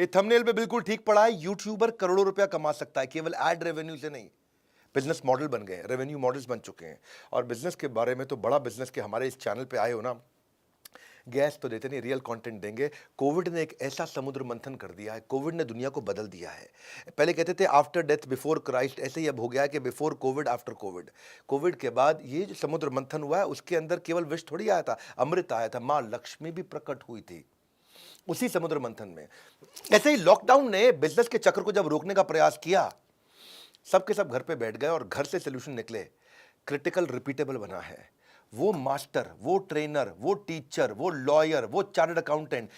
ये थंबनेल पे बिल्कुल ठीक पड़ा है। यूट्यूबर करोड़ों रुपया कमा सकता है केवल एड रेवेन्यू से नहीं। बिजनेस मॉडल बन गए, रेवेन्यू मॉडल्स बन चुके हैं। और बिजनेस के बारे में तो बड़ा बिजनेस के हमारे इस चैनल पे आए हो ना, गैस तो देते नहीं, रियल कंटेंट देंगे। कोविड ने एक ऐसा समुद्र मंथन कर दिया है, कोविड ने दुनिया को बदल दिया है। पहले कहते थे आफ्टर डेथ बिफोर क्राइस्ट, ऐसे ही अब हो गया है कि before Covid after Covid. Covid के बाद ये जो समुद्र मंथन हुआ है, उसके अंदर केवल विष थोड़ी आया था, अमृत आया था। माँ लक्ष्मी भी प्रकट हुई थी उसी समुद्र मंथन में। ऐसे ही लॉकडाउन ने बिजनेस के चक्र को जब रोकने का प्रयास किया, सबके सब घर पे बैठ गए और घर से सोल्यूशन निकले। क्रिटिकल रिपीटेबल बना है। वो मास्टर, वो ट्रेनर, वो टीचर, वो लॉयर, वो चार्टर्ड अकाउंटेंट,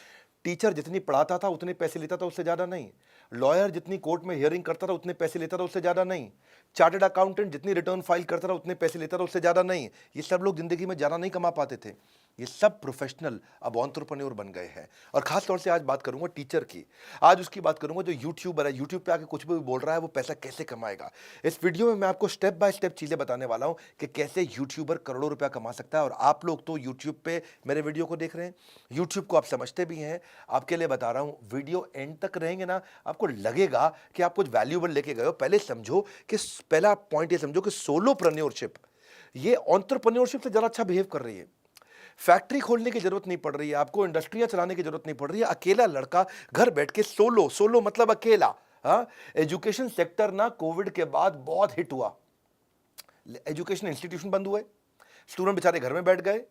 टीचर जितनी पढ़ाता था उतने पैसे लेता था, उससे ज्यादा नहीं। लॉयर जितनी कोर्ट में हियरिंग करता था उतने पैसे लेता था, उससे ज्यादा नहीं। चार्टर्ड अकाउंटेंट जितनी रिटर्न फाइल करता था उतने पैसे लेता था, उससे ज्यादा नहीं। ये सब लोग जिंदगी में ज्यादा नहीं कमा पाते थे। ये सब प्रोफेशनल अब एंटरप्रेन्योर बन गए हैं। और खास तौर से आज बात करूंगा टीचर की। आज उसकी बात करूंगा जो यूट्यूबर है, यूट्यूब पे आके कुछ भी बोल रहा है, वो पैसा कैसे कमाएगा। इस वीडियो में मैं आपको स्टेप बाय स्टेप चीजें बताने वाला हूं कि कैसे यूट्यूबर करोड़ों रुपया कमा सकता है। और आप लोग तो यूट्यूब पे मेरे वीडियो को देख रहे हैं, यूट्यूब को आप समझते भी हैं। आपके लिए बता रहा हूं, वीडियो एंड तक रहेंगे ना, आपको लगेगा कि आप कुछ वैल्यूएबल लेके गए हो। पहले समझो कि पहला पॉइंट ये समझो कि सोलोप्रेन्योरशिप ये एंटरप्रेन्योरशिप से ज्यादा अच्छा बिहेव कर रही है। फैक्ट्री खोलने की जरूरत नहीं पड़ रही है आपको, इंडस्ट्रियां चलाने की जरूरत नहीं पड़ रही है। अकेला लड़का घर बैठ के सोलो, सोलो मतलब अकेला। हाँ, एजुकेशन सेक्टर ना कोविड के बाद बहुत हिट हुआ। एजुकेशन इंस्टीट्यूशन बंद हुए, स्टूडेंट बेचारे घर में बैठ गए।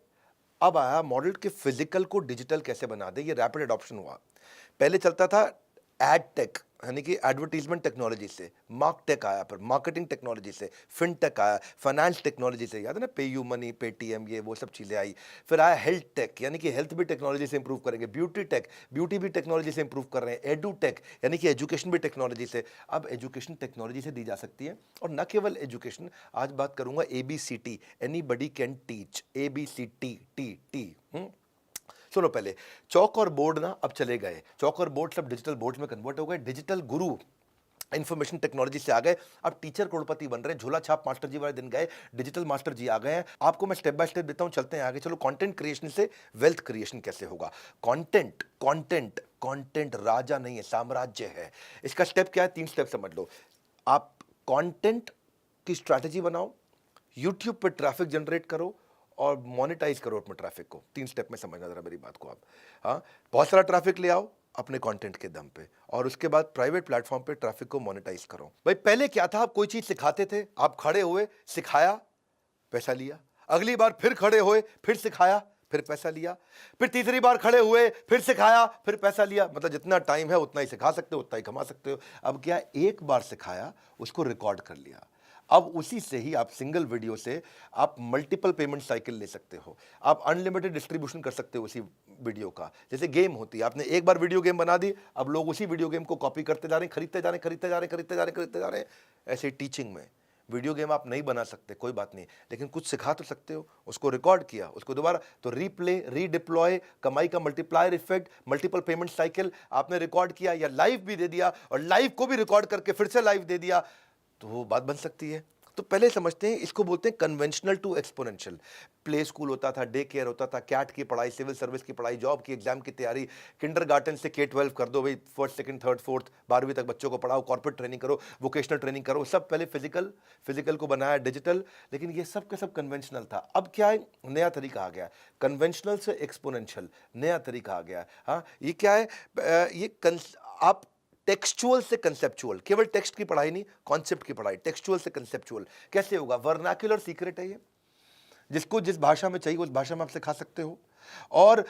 अब आया मॉडल के फिजिकल को डिजिटल कैसे बना दे, ये रैपिड एडॉप्शन हुआ। पहले चलता था एड टेक, यानी कि एडवर्टीजमेंट टेक्नोलॉजी से, मार्क टेक आया, फिर मार्केटिंग टेक्नोलॉजी से, फिनटेक आया, फाइनेंस टेक्नोलॉजी से, याद है ना, पे यू मनी, पेटीएम, ये वो सब चीज़ें आई। फिर आया हेल्थ टेक, यानी कि हेल्थ भी टेक्नोलॉजी से इंप्रूव करेंगे। ब्यूटी टेक, ब्यूटी भी टेक्नोलॉजी से इंप्रूव कर रहे हैं। एडू टेक, यानी कि एजुकेशन भी टेक्नोलॉजी से। अब एजुकेशन टेक्नोलॉजी से दी जा सकती है। और न केवल एजुकेशन, आज बात करूंगा ABCT, anybody can teach, ABCT, T. सुनो, पहले चौक और बोर्ड ना अब चले गए, चौक और बोर्ड सब डिजिटल बोर्ड में कन्वर्ट हो गए। डिजिटल गुरु इंफॉर्मेशन टेक्नोलॉजी से आ गए, अब टीचर करोड़पति बन रहे हैं। झोला छाप मास्टर जी वाले दिन गए, डिजिटल मास्टर जी आ गए हैं। आपको मैं स्टेप बाय स्टेप देता हूं, चलते हैं आगे। चलो, कंटेंट क्रिएशन से वेल्थ क्रिएशन कैसे होगा। कंटेंट कंटेंट कंटेंट राजा नहीं है, साम्राज्य है। इसका स्टेप क्या है, 3 स्टेप समझ लो। आप कंटेंट की स्ट्रैटेजी बनाओ, यूट्यूब पर ट्रैफिक जनरेट करो और मोनेटाइज करो अपने ट्रैफिक को। 3 स्टेप में समझना जरा मेरी बात को आप। हाँ, बहुत सारा ट्रैफिक ले आओ अपने कंटेंट के दम पे, और उसके बाद प्राइवेट प्लेटफॉर्म पे ट्रैफिक को मोनेटाइज करो। भाई पहले क्या था, आप कोई चीज सिखाते थे, आप खड़े हुए, सिखाया, पैसा लिया। अगली बार फिर खड़े हुए, फिर सिखाया, फिर पैसा लिया। फिर तीसरी बार खड़े हुए, फिर सिखाया, फिर पैसा लिया। मतलब जितना टाइम है उतना ही सिखा सकते हो, उतना ही कमा सकते हो। अब क्या, एक बार सिखाया, उसको रिकॉर्ड कर लिया। अब उसी से ही आप सिंगल वीडियो से आप मल्टीपल पेमेंट साइकिल ले सकते हो। आप अनलिमिटेड डिस्ट्रीब्यूशन कर सकते हो उसी वीडियो का। जैसे गेम होती है, आपने एक बार वीडियो गेम बना दी, अब लोग उसी वीडियो गेम को कॉपी करते जा रहे हैं, खरीदते जा रहे हैं, खरीदते जा रहे हैं, खरीदते जा रहे हैं, खरीदते जा रहे हैं। ऐसे टीचिंग में वीडियो गेम आप नहीं बना सकते, कोई बात नहीं, लेकिन कुछ सिखा तो सकते हो। उसको रिकॉर्ड किया, उसको दोबारा तो रीप्ले, रीडिप्लॉय, कमाई का multiplier effect, multiple payment cycle. आपने रिकॉर्ड किया या लाइव भी दे दिया, और लाइव को भी रिकॉर्ड करके फिर से लाइव दे दिया, तो वो बात बन सकती है। तो पहले समझते हैं, इसको बोलते हैं conventional to exponential. Play school होता था, डे केयर होता था, कैट की पढ़ाई, सिविल सर्विस की पढ़ाई, जॉब की, एग्जाम की तैयारी, किंडरगार्टन से K-12 कर दो भाई, फर्स्ट सेकंड थर्ड फोर्थ 12वीं तक बच्चों को पढ़ाओ, कॉर्पोरेट ट्रेनिंग करो, वोकेशनल ट्रेनिंग करो। सब पहले फिजिकल, फिजिकल को बनाया डिजिटल, लेकिन ये सब का सब कन्वेंशनल था। अब क्या है, नया तरीका आ गया, कन्वेंशनल से एक्सपोनेंशियल, नया तरीका आ गया। हाँ, ये क्या है, आप टेक्सचुअल से कंसेप्चुअल, केवल टेक्स्ट की पढ़ाई नहीं, कॉन्सेप्ट की पढ़ाई, टेक्सचुअल से कंसेप्चुअल कैसे होगा। वर्नाक्युलर सीक्रेट है ये, जिसको जिस भाषा में चाहिए उस भाषा में आप सिखा सकते हो। और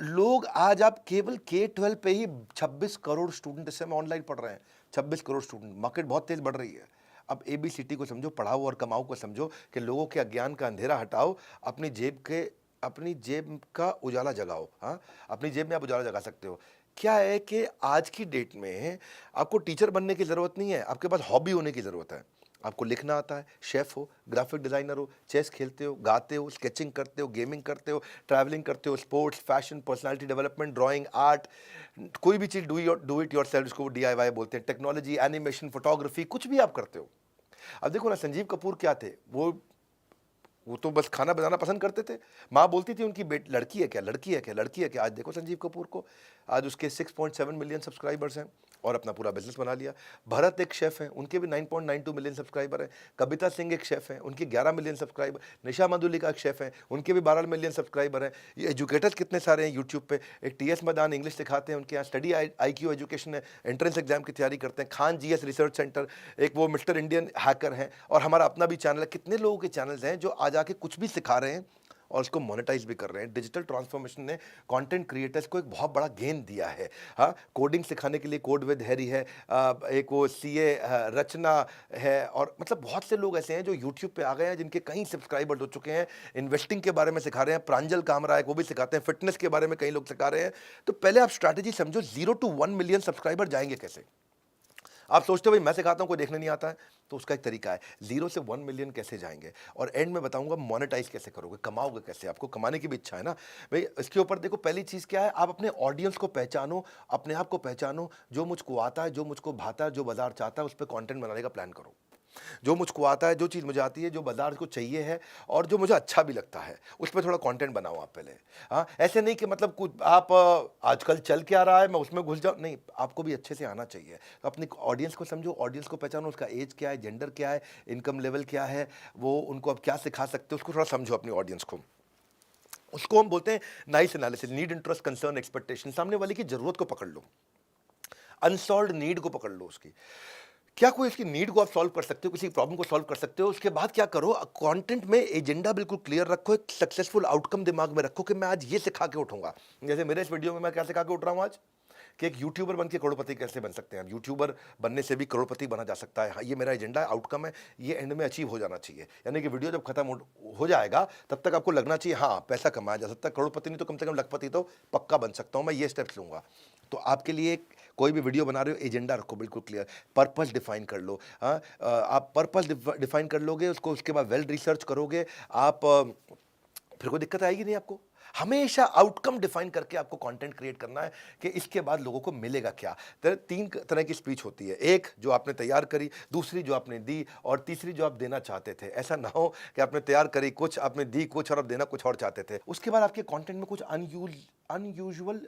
लोग आज आप केवल K-12 पे ही 26 करोड़ स्टूडेंट इस समय ऑनलाइन पढ़ रहे हैं। 26 करोड़ स्टूडेंट, मार्केट बहुत तेज बढ़ रही है। अब ABCT को समझो, पढ़ाओ और कमाओ को समझो, कि लोगों के अज्ञान का अंधेरा हटाओ, अपनी जेब का उजाला जगाओ। हाँ, अपनी जेब में आप उजाला जगा सकते हो। क्या है कि आज की डेट में आपको टीचर बनने की ज़रूरत नहीं है, आपके पास हॉबी होने की ज़रूरत है। आपको लिखना आता है, शेफ हो, ग्राफिक डिज़ाइनर हो, चेस खेलते हो, गाते हो, स्केचिंग करते हो, गेमिंग करते हो, ट्रैवलिंग करते हो, sports, fashion, personality development, drawing, art, कोई भी चीज़ डू इट योरसेल्फ, जिसको DIY बोलते हैं, टेक्नोलॉजी, एनिमेशन, फोटोग्राफी, कुछ भी आप करते हो। अब देखो ना, संजीव कपूर क्या थे, वो वो तो बस खाना बनाना पसंद करते थे। माँ बोलती थी उनकी बेट लड़की है क्या, लड़की है क्या, लड़की है क्या। आज देखो संजीव कपूर को, आज उसके 6.7 मिलियन सब्सक्राइबर्स हैं और अपना पूरा बिजनेस बना लिया। भरत एक शेफ हैं, उनके भी 9.92 मिलियन सब्सक्राइबर हैं। कविता सिंह एक शेफ हैं, उनके 11 मिलियन सब्सक्राइबर। निशा मधुलिका एक शेफ हैं, उनके भी 12 मिलियन सब्सक्राइबर हैं। ये एजुकेटर्स कितने सारे हैं यूट्यूब पे। एक टीएस मैदान इंग्लिश सिखाते हैं, उनके यहाँ स्टडी IQ एजुकेशन है, एंट्रेंस एग्जाम की तैयारी करते हैं। खान GS रिसर्च सेंटर, एक वो मिस्टर इंडियन हैकर हैं, और हमारा अपना भी चैनल है। कितने लोगों के चैनल्स हैं जो आज आके कुछ भी सिखा रहे हैं और उसको मोनेटाइज भी कर रहे हैं। डिजिटल ट्रांसफॉर्मेशन ने कंटेंट क्रिएटर्स को एक बहुत बड़ा गेन दिया है। हाँ, कोडिंग सिखाने के लिए कोड विद हैरी है, एक वो CA रचना है, और मतलब बहुत से लोग ऐसे हैं जो यूट्यूब पे आ गए हैं जिनके कई सब्सक्राइबर्स हो चुके हैं। इन्वेस्टिंग के बारे में सिखा रहे हैं, प्रांजल कामरा है वो भी सिखाते हैं, फिटनेस के बारे में कई लोग सिखा रहे हैं। तो पहले आप स्ट्रैटेजी समझो, 0 to 1 मिलियन सब्सक्राइबर जाएंगे कैसे। आप सोचते हो भाई मैं सिखाता हूँ कोई देखने नहीं आता है, तो उसका एक तरीका है, 0 से 1 मिलियन कैसे जाएंगे, और एंड में बताऊंगा मोनेटाइज कैसे करोगे, कमाओगे कैसे। आपको कमाने की भी इच्छा है ना भाई, इसके ऊपर देखो। पहली चीज़ क्या है, आप अपने ऑडियंस को पहचानो, अपने आप को पहचानो, जो मुझको आता है, जो मुझको भाता है, जो बाजार चाहता है, उस पर कॉन्टेंट बनाने का प्लान करो। जो मुझको आता है, जो चीज़ मुझे आती है, जो बाजार को चाहिए है, और जो मुझे अच्छा भी लगता है, उस पर थोड़ा कंटेंट बनाओ आप पहले। हाँ, ऐसे नहीं कि मतलब कुछ आप आजकल चल क्या रहा है मैं उसमें घुस जाऊँ, नहीं, आपको भी अच्छे से आना चाहिए। तो अपनी ऑडियंस को समझो, ऑडियंस को पहचानो, उसका एज क्या है, जेंडर क्या है, इनकम लेवल क्या है, वो उनको आप क्या सिखा सकते हो, उसको थोड़ा समझो अपनी ऑडियंस को। उसको हम बोलते हैं nice analysis, need, interest, concern, expectation. सामने वाले की जरूरत को पकड़ लो, अनसॉल्व नीड को पकड़ लो उसकी। क्या कोई इसकी नीड को आप सॉल्व कर सकते हो, किसी प्रॉब्लम को सॉल्व कर सकते हो। उसके बाद क्या करो, कंटेंट में एजेंडा बिल्कुल क्लियर रखो, एक सक्सेसफुल आउटकम दिमाग में रखो कि मैं आज ये सिखा के उठूंगा। जैसे मेरे इस वीडियो में मैं क्या सिखा के उठ रहा हूँ आज, कि एक यूट्यूबर बन के करोड़पति कैसे बन सकते हैं। यूट्यूबर बनने से भी करोड़पति बना जा सकता है। हाँ, ये मेरा एजेंडा है, आउटकम है, ये एंड में अचीव हो जाना चाहिए। यानी कि वीडियो जब खत्म हो जाएगा तब तक आपको लगना चाहिए हाँ पैसा कमाया जा सकता है, करोड़पति नहीं तो कम से कम लखपति तो पक्का बन सकता हूँ मैं, ये स्टेप्स लूँगा। तो आपके लिए कोई भी वीडियो बना रहे हो, एजेंडा रखो बिल्कुल क्लियर, पर्पस डिफाइन कर लो। हाँ, आप पर्पस डिफाइन कर लोगे उसको, उसके बाद वेल रिसर्च करोगे आप, फिर कोई दिक्कत आएगी नहीं आपको। हमेशा आउटकम डिफाइन करके आपको कंटेंट क्रिएट करना है कि इसके बाद लोगों को मिलेगा क्या। तो 3 तरह की स्पीच होती है, एक जो आपने तैयार करी, दूसरी जो आपने दी, और तीसरी जो आप देना चाहते थे। ऐसा ना हो कि आपने तैयार करी कुछ, आपने दी कुछ, और आप देना कुछ और चाहते थे। उसके बाद आपके कंटेंट में कुछ अनयूजुअल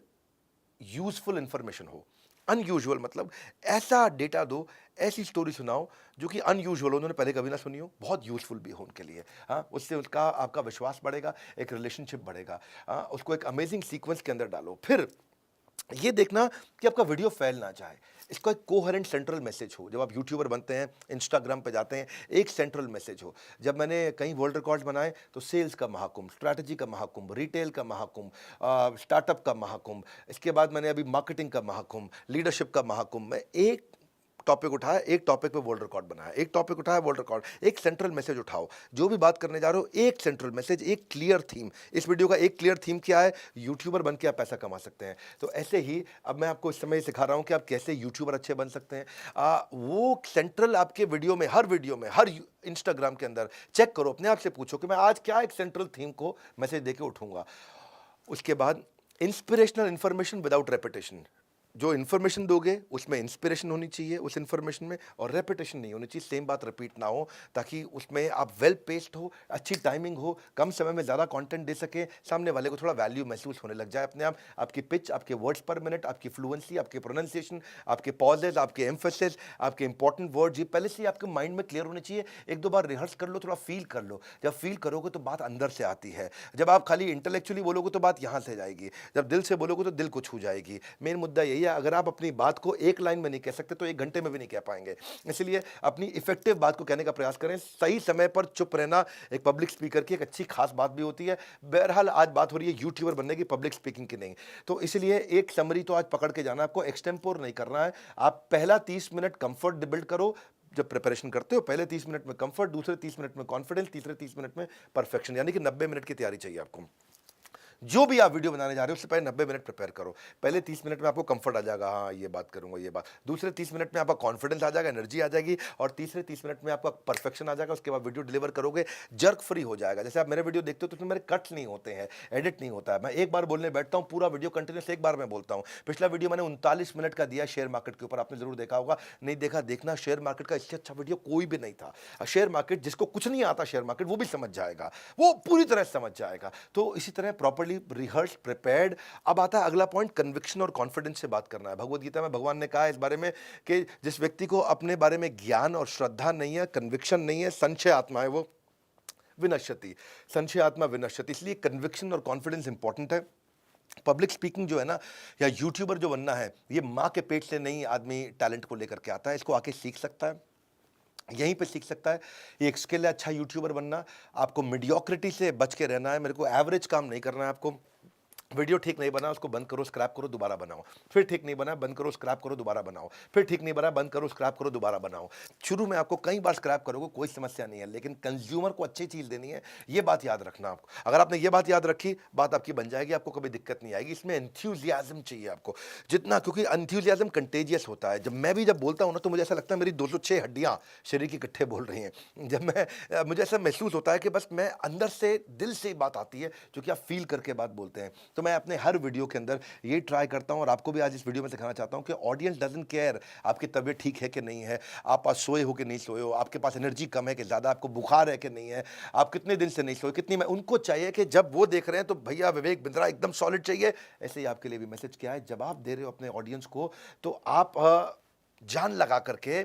यूजफुल इंफॉर्मेशन हो। अनयूजुअल मतलब ऐसा डेटा दो, ऐसी स्टोरी सुनाओ जो कि अनयूजुअल हो, उन्होंने पहले कभी ना सुनी हो, बहुत यूजफुल भी हो उनके लिए। हाँ, उससे उसका आपका विश्वास बढ़ेगा, एक रिलेशनशिप बढ़ेगा। हाँ, उसको एक अमेजिंग सीक्वेंस के अंदर डालो। फिर ये देखना कि आपका वीडियो फैल ना जाए, इसका एक कोहेरेंट सेंट्रल मैसेज हो। जब आप यूट्यूबर बनते हैं, इंस्टाग्राम पे जाते हैं, एक सेंट्रल मैसेज हो। जब मैंने कई वर्ल्ड रिकॉर्ड्स बनाए तो सेल्स का महाकुंभ, स्ट्रैटेजी का महाकुंभ, रिटेल का महाकुंभ, स्टार्टअप का महाकुंभ, इसके बाद मैंने अभी मार्केटिंग का महाकुंभ, लीडरशिप का महाकुंभ। मैं एक टॉपिक उठाया, एक टॉपिक पे वर्ल्ड रिकॉर्ड बनाया, एक टॉपिक उठाया वर्ल्ड रिकॉर्ड, एक सेंट्रल मैसेज उठाओ। जो भी बात करने जा रहे हो, एक सेंट्रल मैसेज, एक क्लियर थीम। इस वीडियो का एक क्लियर थीम क्या है, यूट्यूबर बन के आप पैसा कमा सकते हैं। तो ऐसे ही अब मैं आपको इस समय सिखा रहा हूं कि आप कैसे यूट्यूबर अच्छे बन सकते हैं। वो सेंट्रल आपके वीडियो में, हर इंस्टाग्राम के अंदर चेक करो, अपने आप से पूछो कि मैं आज क्या एक सेंट्रल थीम को मैसेज देके उठूंगा। उसके बाद इंस्पिरेशनल इंफॉर्मेशन विदाउट रेपिटेशन। जो इन्फॉर्मेशन दोगे उसमें इंस्पिरेशन होनी चाहिए उस इन्फॉर्मेशन में, और रेपिटेशन नहीं होनी चाहिए, सेम बात रिपीट ना हो, ताकि उसमें आप वेल पेस्ड हो, अच्छी टाइमिंग हो, कम समय में ज़्यादा कंटेंट दे सके, सामने वाले को थोड़ा वैल्यू महसूस होने लग जाए अपने आप। आपकी पिच, आपके वर्ड्स पर मिनट, आपकी फ्लुएंसी, आपके प्रोनाउंसिएशन, आपके पॉजेज, आपके एम्फेसिस, आपके इंपॉर्टेंट वर्ड्स, ये पहले से आपके माइंड में क्लियर होने चाहिए। एक दो बार रिहर्स कर लो, थोड़ा फील कर लो। जब फील करोगे तो बात अंदर से आती है। जब आप खाली इंटेलेक्चुअली बोलोगे तो बात यहाँ से जाएगी, जब दिल से बोलोगे तो दिल को छू जाएगी। मेन मुद्दा यही है, अगर आप अपनी बात को एक लाइन में नहीं कह सकते तो 1 घंटे में भी नहीं कह पाएंगे। इसलिए अपनी इफेक्टिव बात को कहने का प्रयास करें। सही समय पर चुप रहना एक पब्लिक स्पीकर की एक अच्छी खास बात भी होती है। बहरहाल आज बात हो रही है यूट्यूबर बनने की, पब्लिक स्पीकिंग की नहीं। तो इसलिए एक समरी तो आज पकड़ के जाना, आपको एक्सटेम्पोर नहीं करना है। आप पहला 30 मिनट कंफर्ट बिल्ड करो। जब प्रिपरेशन करते हो, पहले 30 मिनट में कंफर्ट, दूसरे 30 मिनट में कॉन्फिडेंस, तीसरे 30 मिनट में परफेक्शन, यानी कि 90 मिनट की तैयारी चाहिए आपको। जो भी आप वीडियो बनाने जा रहे हो उससे पहले 90 मिनट प्रिपेयर करो। पहले 30 मिनट में आपको कंफर्ट आ जाएगा, हाँ ये बात करूंगा, ये बात। दूसरे 30 मिनट में आपका कॉन्फिडेंस आ जाएगा, एनर्जी आ जाएगी, और तीसरे 30 मिनट में आपका परफेक्शन आ जाएगा। उसके बाद वीडियो डिलीवर करोगे, जर्क फ्री हो जाएगा। जैसे आप मेरे वीडियो देखते हो तो उसमें मेरे कट्स नहीं होते हैं, एडिट नहीं होता है। मैं एक बार बोलने बैठता हूँ, पूरा वीडियो कंटिन्यूस एक बार में बोलता हूँ। पिछला वीडियो मैंने 39 मिनट का दिया शेयर मार्केट के ऊपर, आपने जरूर देखा होगा। नहीं देखा, देखना। शेयर मार्केट का इससे अच्छा वीडियो कोई भी नहीं था। शेयर मार्केट, जिसको कुछ नहीं आता शेयर मार्केट, वो भी समझ जाएगा, वो पूरी तरह समझ जाएगा। तो इसी तरह प्रॉपर्ली रिहर्स, प्रिपेयर्ड। अब आता है अगला पॉइंट, कन्विक्शन और कॉन्फिडेंस से बात करना है। भगवत गीता में भगवान ने कहा है इस बारे में कि जिस व्यक्ति को अपने बारे में ज्ञान और श्रद्धा नहीं है, कन्विक्शन नहीं है, संशय आत्मा है, वो विनश्यति, संशय आत्मा विनश्यति। इसलिए कन्विक्शन और कॉन्फिडेंस इंपॉर्टेंट है। पब्लिक स्पीकिंग जो है ना, या यूट्यूबर जो बनना है, ये माँ के पेट से नहीं आदमी टैलेंट को लेकर के आता है। इसको आके सीख सकता है, यहीं पे सीख सकता है। ये एक स्किल है अच्छा यूट्यूबर बनना। आपको मीडियोक्रिटी से बच के रहना है। मेरे को एवरेज काम नहीं करना है। आपको वीडियो ठीक नहीं बना, उसको बंद करो, स्क्रैप करो, दोबारा बनाओ। फिर ठीक नहीं बना, बंद करो, स्क्रैप करो, दोबारा बनाओ। फिर ठीक नहीं बना, बंद करो, स्क्रैप करो, दोबारा बनाओ। शुरू में आपको कई बार स्क्रैप करोगे, कोई समस्या नहीं है, लेकिन कंज्यूमर को अच्छी चीज़ देनी है, ये बात याद रखना आपको। अगर आपने ये बात याद रखी, बात आपकी बन जाएगी, आपको कभी दिक्कत नहीं आएगी। इसमें एंथ्यूजियाज्म चाहिए आपको जितना, क्योंकि एंथ्यूजियाज्म कंटेजियस होता है। जब बोलता हूँ ना, तो मुझे ऐसा लगता है मेरी 206 हड्डियाँ शरीर की इकट्ठे बोल रही हैं। मुझे ऐसा महसूस होता है कि बस मैं अंदर से, दिल से बात आती है, जो कि आप फील करके बात बोलते हैं। तो मैं अपने हर वीडियो के अंदर ये ट्राई करता हूं, और आपको भी आज इस वीडियो में सिखाना चाहता हूं कि ऑडियंस डजंट केयर आपकी तबीयत ठीक है कि नहीं है, आप आज सोए हो कि नहीं सोए हो, आपके पास एनर्जी कम है कि ज़्यादा, आपको बुखार है कि नहीं है, आप कितने दिन से नहीं सोए, कितनी में। उनको चाहिए कि जब वो देख रहे हैं तो भैया विवेक बिंद्रा एकदम सॉलिड चाहिए। ऐसे ही आपके लिए भी मैसेज क्या है, जब आप दे रहे हो अपने ऑडियंस को, तो आप जान लगा करके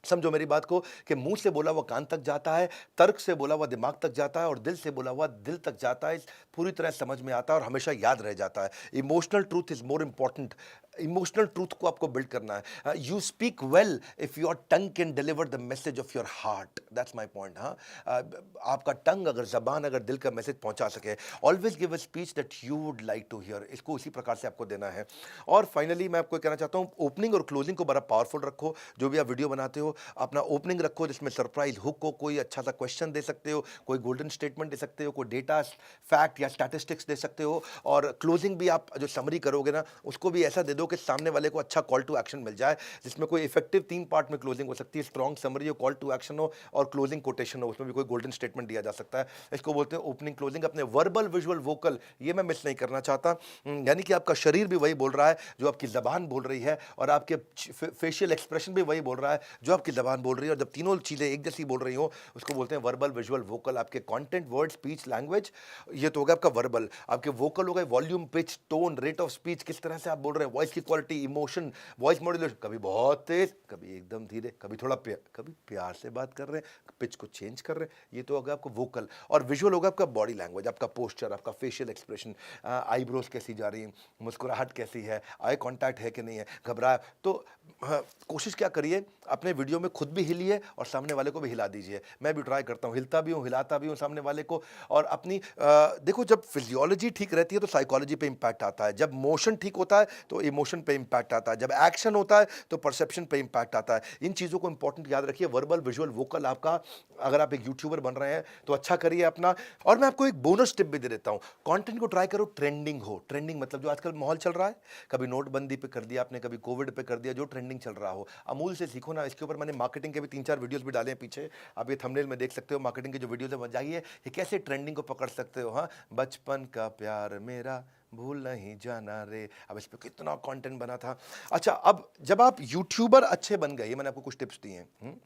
समझो मेरी बात को, कि मुंह से बोला हुआ कान तक जाता है, तर्क से बोला हुआ दिमाग तक जाता है, और दिल से बोला हुआ दिल तक जाता है। पूरी तरह समझ में आता है और हमेशा याद रह जाता है। Emotional truth is more important. Emotional truth को आपको बिल्ड करना है। You speak well if your tongue can deliver the message of your heart, that's my point. हाँ, आपका टंग, अगर जबान, अगर दिल का मैसेज पहुंचा सके, always give a speech that you would like to hear. इसको उसी प्रकार से आपको देना है। और फाइनली मैं आपको कहना चाहता हूँ, ओपनिंग और क्लोजिंग को बड़ा पावरफुल रखो। जो भी आप वीडियो बनाते हो, अपना ओपनिंग रखो जिसमें सरप्राइज हुक हो, कोई अच्छा सा क्वेश्चन दे सकते हो, कोई गोल्डन स्टेटमेंट दे सकते हो, कोई डेटा फैक्ट या स्टैटिस्टिक्स दे सकते हो। और क्लोजिंग भी आप जो समरी करोगे ना, उसको भी ऐसा दे दो कि सामने वाले को अच्छा कॉल टू एक्शन मिल जाए, जिसमें कोई इफेक्टिव 3 पार्ट में क्लोजिंग हो सकती है। स्ट्रॉन्ग समरी हो, कॉल टू एक्शन हो, और क्लोजिंग कोटेशन हो, उसमें भी कोई गोल्डन स्टेटमेंट दिया जा सकता है। इसको बोलते हैं ओपनिंग क्लोजिंग। अपने वर्बल, विजुअल, वोकल, ये मैं मिस नहीं करना चाहता। यानी कि आपका शरीर भी वही बोल रहा है जो आपकी जबान बोल रही है, और आपके फेशियल एक्सप्रेशन भी वही बोल रहा है जो आपकी जबान बोल रही है। और जब तीनों चीज़ें एक जैसी बोल रही हो, उसको बोलते हैं वर्बल, विजुअल, वोकल। आपके कंटेंट, वर्ड, स्पीच, लैंग्वेज, ये तो हो गया आपका वर्बल। आपके वोकल हो गए volume, pitch, tone, rate of speech, किस तरह से आप बोल रहे हैं, वॉइस की क्वालिटी, इमोशन, वॉइस मॉड्यूलेशन, कभी बहुत तेज, कभी एकदम धीरे, कभी थोड़ा कभी प्यार से बात कर रहे हैं, पिच को चेंज कर रहे हैं। ये तो होगा आपको वोकल। और विजुअल होगा आपका बॉडी लैंग्वेज, आपका पोस्चर, आपका फेशियल एक्सप्रेशन, आईब्रोज कैसी जा रही है, मुस्कुराहट कैसी है, आई कांटेक्ट है कि नहीं है, घबराया तो। हाँ, कोशिश क्या करिए, अपने वीडियो में खुद भी हिलिए और सामने वाले को भी हिला दीजिए। मैं भी ट्राई करता हूँ, हिलता भी हूँ, हिलाता भी हूँ सामने वाले को। और अपनी देखो, जब फिजियोलॉजी ठीक रहती है तो साइकोलॉजी पे इम्पैक्ट आता है, जब मोशन ठीक होता है तो इमोशन पे इम्पैक्ट आता है, जब एक्शन होता है तो परसेप्शन पे इम्पैक्ट आता है। इन चीज़ों को इंपॉर्टेंट याद रखिए। वर्बल, विजुअल, वोकल आपका, अगर आप एक यूट्यूबर बन रहे हैं तो अच्छा करिए अपना। और मैं आपको एक बोनस टिप भी दे देता हूँ, कंटेंट को ट्राई करो ट्रेंडिंग हो। ट्रेंडिंग मतलब जो आजकल माहौल चल रहा है, कभी नोटबंदी पे कर दिया आपने, कभी कोविड पे कर दिया, जो ट्रेंडिंग चल रहा हो। अमूल से सीखो ना। इसके ऊपर मैंने मार्केटिंग के भी 3-4 वीडियोस भी डाले हैं पीछे, आप ये थंबनेल में देख सकते हो। मार्केटिंग के जो वीडियोस है, जाइए, ये कैसे ट्रेंडिंग को पकड़ सकते हो। हाँ, बचपन का प्यार मेरा भूल नहीं जाना रे, अब इस पे कितना कंटेंट बना था। अच्छा, अब जब आप यूट्यूबर अच्छे बन गए, मैंने आपको कुछ टिप्स दिए हैं,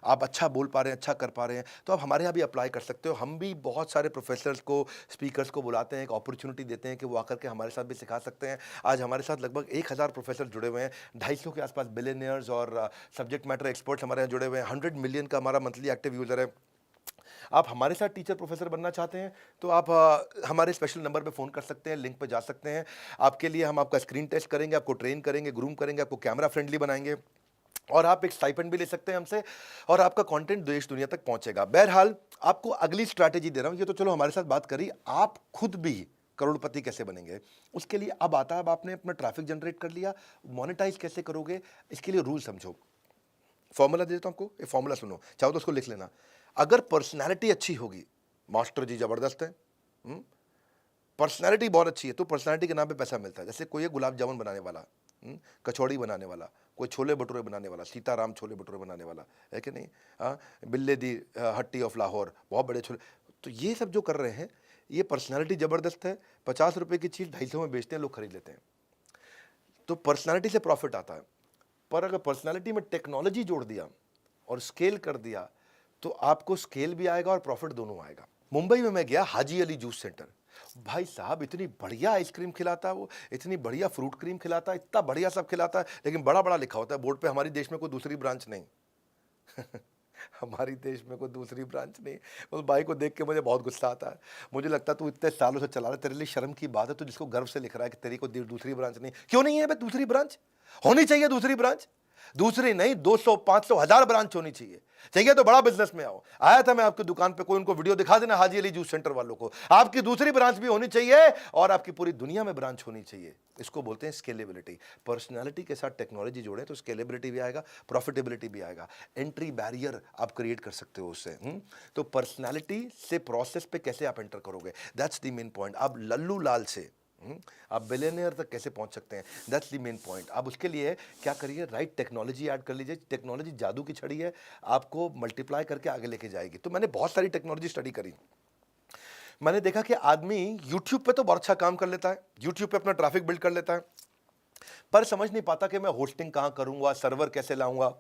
आप अच्छा बोल पा रहे हैं, अच्छा कर पा रहे हैं, तो आप हमारे यहाँ भी अप्लाई कर सकते हो। हम भी बहुत सारे प्रोफेसर्स को, स्पीकर्स को बुलाते हैं, एक अपॉर्चुनिटी देते हैं कि वो आकर के हमारे साथ भी सिखा सकते हैं। आज हमारे साथ लगभग 1000 प्रोफेसर जुड़े हुए हैं, 250 के आसपास बिलियनियर्स और सब्जेक्ट मैटर एक्सपर्ट्स हमारे यहाँ जुड़े हुए हैं। 100 मिलियन का हमारा मंथली एक्टिव यूजर है। आप हमारे साथ टीचर प्रोफेसर बनना चाहते हैं तो आप हमारे स्पेशल नंबर पे फ़ोन कर सकते हैं, लिंक पे जा सकते हैं। आपके लिए हम आपका स्क्रीन टेस्ट करेंगे, आपको ट्रेन करेंगे, ग्रूम करेंगे, आपको कैमरा फ्रेंडली बनाएंगे, और आप एक स्टाइपेंड भी ले सकते हैं हमसे, और आपका कंटेंट देश दुनिया तक पहुंचेगा। बहरहाल, आपको अगली स्ट्रैटेजी दे रहा हूं। ये तो चलो हमारे साथ बात करी, आप खुद भी करोड़पति कैसे बनेंगे उसके लिए अब आता है। अब आपने अपना ट्रैफिक जनरेट कर लिया, मोनेटाइज कैसे करोगे, इसके लिए रूल समझो। फॉर्मूला दे देता हूं आपको, ये फॉर्मूला सुनो, चाहो तो उसको लिख लेना। अगर पर्सनैलिटी अच्छी होगी, मास्टर जी जबरदस्त है, पर्सनैलिटी बहुत अच्छी है तो पर्सनैलिटी के नाम पे पैसा मिलता है। जैसे कोई है गुलाब जामुन बनाने वाला, कचौड़ी बनाने वाला, कोई छोले भटूरे बनाने वाला, सीताराम छोले भटूरे बनाने वाला, है कि नहीं? हाँ, बिल्ले दी हट्टी ऑफ लाहौर, बहुत बड़े छोले। तो ये सब जो कर रहे हैं, ये पर्सनैलिटी ज़बरदस्त है। 50 रुपए की चीज़ 250 में बेचते हैं, लोग खरीद लेते हैं। तो पर्सनैलिटी से प्रॉफिट आता है। पर अगर पर्सनैलिटी में टेक्नोलॉजी जोड़ दिया और स्केल कर दिया, तो आपको स्केल भी आएगा और प्रॉफिट दोनों आएगा। मुंबई में मैं गया, हाजी अली जूस सेंटर। भाई साहब, इतनी बढ़िया आइसक्रीम खिलाता है वो, इतनी बढ़िया फ्रूट क्रीम खिलाता है, इतना बढ़िया सब खिलाता है, लेकिन बड़ा बड़ा लिखा होता है बोर्ड पे, हमारी देश में कोई दूसरी ब्रांच नहीं। हमारी देश में कोई दूसरी ब्रांच नहीं। उस भाई को देख के मुझे बहुत गुस्सा आता है। मुझे लगता है तू इतने सालों से चला रहा है, तेरे लिए शर्म की बात है, तू जिसको गर्व से लिख रहा है कि तेरी को दूसरी ब्रांच नहीं। क्यों नहीं है बे दूसरी ब्रांच? होनी चाहिए दूसरी ब्रांच। दूसरी नहीं, 200, 500, 1000 ब्रांच होनी चाहिए। चाहिए तो बड़ा बिजनेस में आओ। आया था मैं आपकी दुकान पे, कोई उनको वीडियो दिखा देना हाजी अली जूस सेंटर वालों को। आपकी दूसरी ब्रांच भी होनी चाहिए और आपकी पूरी दुनिया में ब्रांच होनी चाहिए। इसको बोलते हैं स्केलेबिलिटी। पर्सनालिटी के साथ टेक्नोलॉजी जोड़े तो स्केलेबिलिटी भी आएगा, प्रॉफिटेबिलिटी भी आएगा। एंट्री बैरियर आप क्रिएट कर सकते हो उससे। तो पर्सनालिटी से प्रोसेस पे कैसे आप एंटर करोगे, दैट्स द मेन पॉइंट। आप लल्लू लाल से आप बिलियनियर तक कैसे पहुंच सकते हैं, दैट्स द मेन पॉइंट। आप उसके लिए क्या करिए, राइट टेक्नोलॉजी ऐड कर लीजिए। टेक्नोलॉजी जादू की छड़ी है, आपको मल्टीप्लाई करके आगे लेके जाएगी। तो मैंने बहुत सारी टेक्नोलॉजी स्टडी करी। मैंने देखा कि आदमी यूट्यूब पे तो बहुत अच्छा काम कर लेता है, यूट्यूब पे अपना ट्रैफिक बिल्ड कर लेता है, पर समझ नहीं पाता कि मैं होस्टिंग कहां करूंगा, सर्वर कैसे लाऊंगा,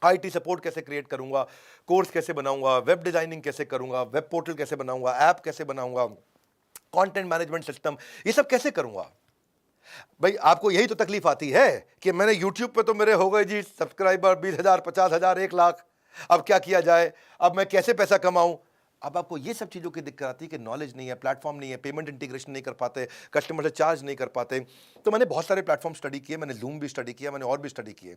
आईटी सपोर्ट कैसे क्रिएट करूंगा, कोर्स कैसे बनाऊंगा, वेब डिजाइनिंग कैसे करूंगा, वेब पोर्टल कैसे बनाऊंगा, ऐप कैसे बनाऊंगा, कंटेंट मैनेजमेंट सिस्टम, ये सब कैसे करूंगा। भाई आपको यही तो तकलीफ आती है कि मैंने यूट्यूब पे तो मेरे हो गए जी सब्सक्राइबर 20,000, 50,000, 1 लाख, अब क्या किया जाए, अब मैं कैसे पैसा कमाऊं। अब आपको ये सब चीज़ों की दिक्कत आती है कि नॉलेज नहीं है, प्लेटफॉर्म नहीं है, पेमेंट इंटीग्रेशन नहीं कर पाते, कस्टमर से चार्ज नहीं कर पाते। तो मैंने बहुत सारे प्लेटफॉर्म स्टडी किए, मैंने जूम भी स्टडी किया, मैंने और भी स्टडी किए।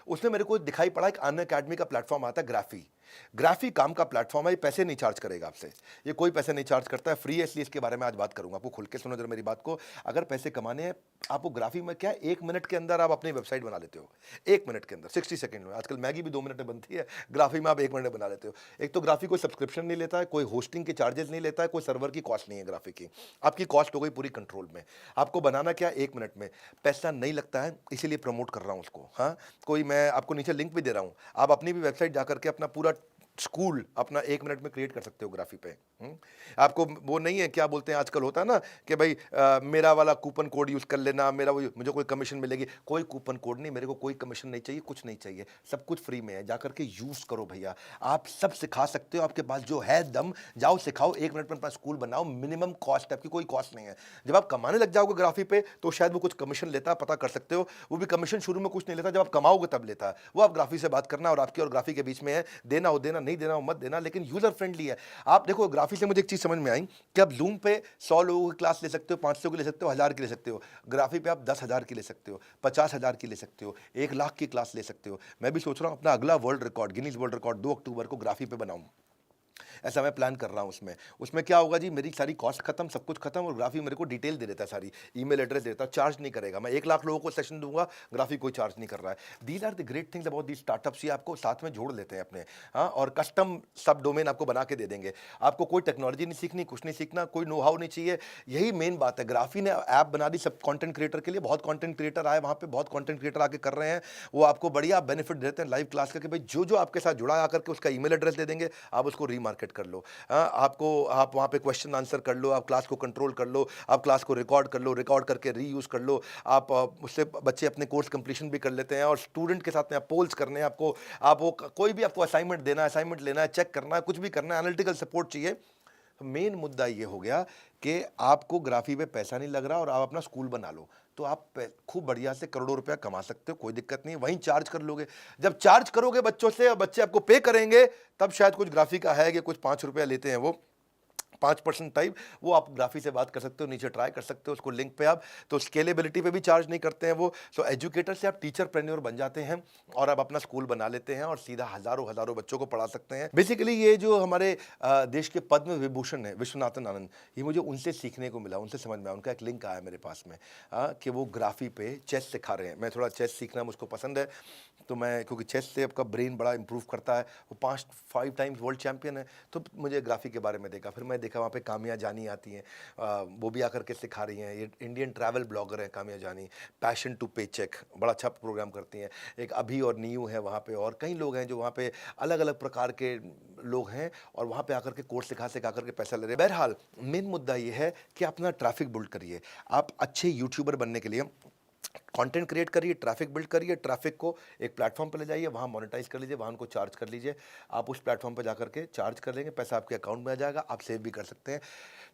उसमें मेरे को दिखाई पड़ा एक अन अकेडमी का प्लेटफॉर्म आता है, ग्राफी। ग्राफी काम का प्लेटफॉर्म है, ये पैसे नहीं चार्ज करेगा आपसे, ये कोई पैसे नहीं चार्ज करता है, फ्री है। इसलिए इसके बारे में आज बात करूंगा, आपको खुल के सुनो जरा मेरी बात को। अगर पैसे कमाने हैं आपको, ग्राफी में क्या 1 मिनट के अंदर आप अपनी वेबसाइट बना लेते हो। 1 मिनट के अंदर, 60 सेकंड में। आजकल मैगी भी 2 मिनट में बनती है, ग्राफी में आप 1 मिनट में बना लेते हो। एक तो ग्राफी कोई सब्सक्रिप्शन नहीं लेता है, कोई होस्टिंग के चार्जेस नहीं लेता है, कोई सर्वर की कॉस्ट नहीं है ग्राफी की। आपकी कॉस्ट हो गई पूरी कंट्रोल में। आपको बनाना क्या 1 मिनट में, पैसा नहीं लगता है, इसीलिए प्रमोट कर रहा हूं उसको। हाँ, कोई मैं आपको नीचे लिंक भी दे रहा हूं, आप अपनी भी वेबसाइट जाकर के अपना पूरा स्कूल अपना 1 मिनट में क्रिएट कर सकते हो ग्राफी पे। आपको वो नहीं है, क्या बोलते हैं आजकल होता है ना कि भाई मेरा वाला कूपन कोड यूज कर लेना, मेरा वो मुझे कोई कमीशन मिलेगी। कोई कूपन कोड नहीं, मेरे को कोई कमीशन नहीं चाहिए, कुछ नहीं चाहिए, सब कुछ फ्री में है। जाकर के यूज करो भैया, आप सब सिखा सकते हो, आपके पास जो है दम, जाओ सिखाओ, 1 मिनट में अपना स्कूल बनाओ। मिनिमम कॉस्ट है आपकी, कोई कॉस्ट नहीं है। जब आप कमाने लग जाओगे ग्राफी पे तो शायद वो कुछ कमीशन लेता है, पता कर सकते हो। वो भी कमीशन शुरू में कुछ नहीं लेता, जब आप कमाओगे तब लेता है। वो आप ग्राफी से बात करना, और आपकी और ग्राफी के बीच में है, देना हो देना, नहीं देना हो मत देना, लेकिन यूजर फ्रेंडली है। आप देखो ग्राफी से मुझे एक चीज समझ में आई कि आप जूम पे 100 लोगों की क्लास ले सकते हो, 500 की ले सकते हो, 1000 की ले सकते हो। ग्राफी पे आप 10,000 की ले सकते हो, 50,000 की ले सकते हो, 1 लाख की क्लास ले सकते हो। मैं भी सोच रहा हूं अपना अगला world record, Guinness world record 2 अक्टूबर को ग्राफी पे बनाऊं। ऐसा मैं प्लान कर रहा हूं। उसमें उसमें क्या होगा जी, मेरी सारी कॉस्ट खत्म, सब कुछ खत्म, और ग्राफी मेरे को डिटेल दे देता है, सारी ईमेल एड्रेस देता है, चार्ज नहीं करेगा। मैं 1 लाख लोगों को सेशन दूंगा, ग्राफी कोई चार्ज नहीं कर रहा है। These are the great things about the startups. ये आपको साथ में जोड़ लेते हैं अपने। हाँ, और कस्टम सब डोमेन आपको बना के दे देंगे। आपको कोई टेक्नोलॉजी नहीं सीखनी, कुछ नहीं सीखना, कोई नो हाउ नहीं चाहिए। यही मेन बात है। ग्राफी ने ऐप बना दी सब कंटेंट क्रिएटर के लिए। बहुत कंटेंट क्रिएटर आए वहां पे, बहुत कंटेंट क्रिएटर आके कर रहे हैं। वो आपको बढ़िया बेनिफिट देते हैं लाइव क्लास का कि भाई जो जो आपके साथ जुड़ा आकर के उसका ईमेल एड्रेस दे देंगे, आप उसको रीमार्केट कर लो। आपको, आप वहाँ पे क्वेश्चन आंसर कर लो, आप क्लास को कंट्रोल कर लो, आप क्लास को रिकॉर्ड कर लो, रिकॉर्ड करके रीयूज़ कर लो। आप उससे बच्चे अपने कोर्स कंप्लीशन भी कर लेते हैं, और स्टूडेंट के साथ में आप पोल्स करने हैं आपको, आप वो कोई भी आपको असाइनमेंट देना है, असाइनमेंट लेना है, चेक करना है, कुछ भी करना है, एनालिटिकल सपोर्ट चाहिए। मेन मुद्दा ये हो गया कि आपको ग्राफी पे पैसा नहीं लग रहा और आप अपना स्कूल बना लो, तो आप खूब बढ़िया से करोड़ों रुपया कमा सकते हो, कोई दिक्कत नहीं। वहीं चार्ज कर लोगे। जब चार्ज करोगे बच्चों से और बच्चे आपको पे करेंगे, तब शायद कुछ ग्राफी का है कि कुछ 5 रुपया लेते हैं वो, 5% टाइप, वो आप ग्राफी से बात कर सकते हो, नीचे ट्राई कर सकते हो उसको लिंक पे आप। तो स्केलेबिलिटी पे भी चार्ज नहीं करते हैं वो। सो एजुकेटर से आप टीचर प्रेन्योर बन जाते हैं और आप अपना स्कूल बना लेते हैं और सीधा हजारों हजारों बच्चों को पढ़ा सकते हैं। बेसिकली ये जो हमारे देश के पद्म विभूषण है विश्वनाथन आनंद, ये मुझे उनसे सीखने को मिला, उनसे समझ में आया। उनका एक लिंक आया मेरे पास में कि वो ग्राफी पे चेस सिखा रहे हैं। मैं थोड़ा चेस सीखना मुझको पसंद है, तो मैं क्योंकि चेस से आपका ब्रेन बड़ा इंप्रूव करता है, वो 5 टाइम्स वर्ल्ड चैंपियन है, तो मुझे ग्राफी के बारे में देखा। फिर मैं देखा वहाँ पे कामिया जानी आती हैं, वो भी आकर के सिखा रही हैं। ये इंडियन ट्रैवल ब्लॉगर हैं कामिया जानी, पैशन टू पे चेक, बड़ा अच्छा प्रोग्राम करती हैं। एक अभी और नीयू है वहाँ पे, और कई लोग हैं जो वहाँ पे अलग अलग प्रकार के लोग हैं, और वहाँ पे आकर के कोर्स सिखा सिखा करके पैसा ले रहे हैं। बहरहाल मेन मुद्दा ये है कि अपना ट्रैफिक बिल्ड करिए। आप अच्छे यूट्यूबर बनने के लिए कंटेंट क्रिएट करिए, ट्रैफिक बिल्ड करिए, ट्रैफिक को एक प्लेटफॉर्म पे ले जाइए, वहाँ मोनेटाइज कर लीजिए, वहाँ उनको चार्ज कर लीजिए। आप उस प्लेटफॉर्म पे जाकर के चार्ज कर लेंगे, पैसा आपके अकाउंट में आ जाएगा, आप सेव भी कर सकते हैं।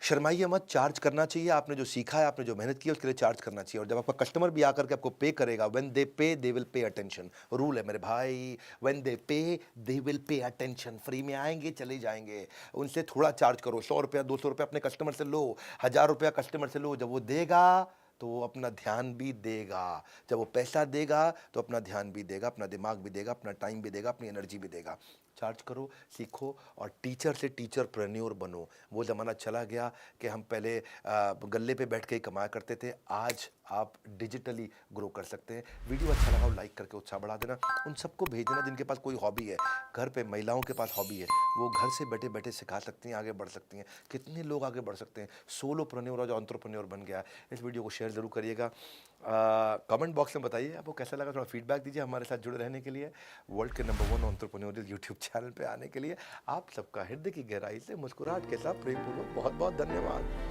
शर्माइए मत, चार्ज करना चाहिए। आपने जो सीखा है, आपने जो मेहनत की है, उसके लिए चार्ज करना चाहिए। और जब आपका कस्टमर भी आकर के आपको पे करेगा, व्हेन दे पे they will pay attention, rule है मेरे भाई, व्हेन दे पे they will pay attention. Free में आएंगे, चले जाएंगे, उनसे थोड़ा चार्ज करो। 100 रुपया 200 रुपया अपने कस्टमर से लो, 1000 रुपया कस्टमर से लो। जब वो देगा तो वो अपना ध्यान भी देगा। जब वो पैसा देगा तो अपना ध्यान भी देगा, अपना दिमाग भी देगा, अपना टाइम भी देगा, अपनी एनर्जी भी देगा। चार्ज करो, सीखो, और टीचर से टीचरप्रेन्योर बनो। वो ज़माना चला गया कि हम पहले गल्ले पे बैठ के ही कमाया करते थे। आज आप डिजिटली ग्रो कर सकते हैं। वीडियो अच्छा लगा हो लाइक करके उत्साह बढ़ा देना। उन सबको भेज देना जिनके पास कोई हॉबी है। घर पे महिलाओं के पास हॉबी है, वो घर से बैठे बैठे सिखा सकती हैं, आगे बढ़ सकती हैं। कितने लोग आगे बढ़ सकते हैं। सोलोप्रेन्योर और जो एंटरप्रेन्योर बन गया। इस वीडियो को शेयर ज़रूर करिएगा। कमेंट बॉक्स में बताइए आपको कैसा लगा, थोड़ा फीडबैक दीजिए। हमारे साथ जुड़े रहने के लिए, वर्ल्ड के नंबर 1 एंटरप्रेन्योरियल यूट्यूब चैनल पे आने के लिए आप सबका हृदय की गहराई से मुस्कुराहट के साथ प्रेमपूर्वक बहुत बहुत धन्यवाद।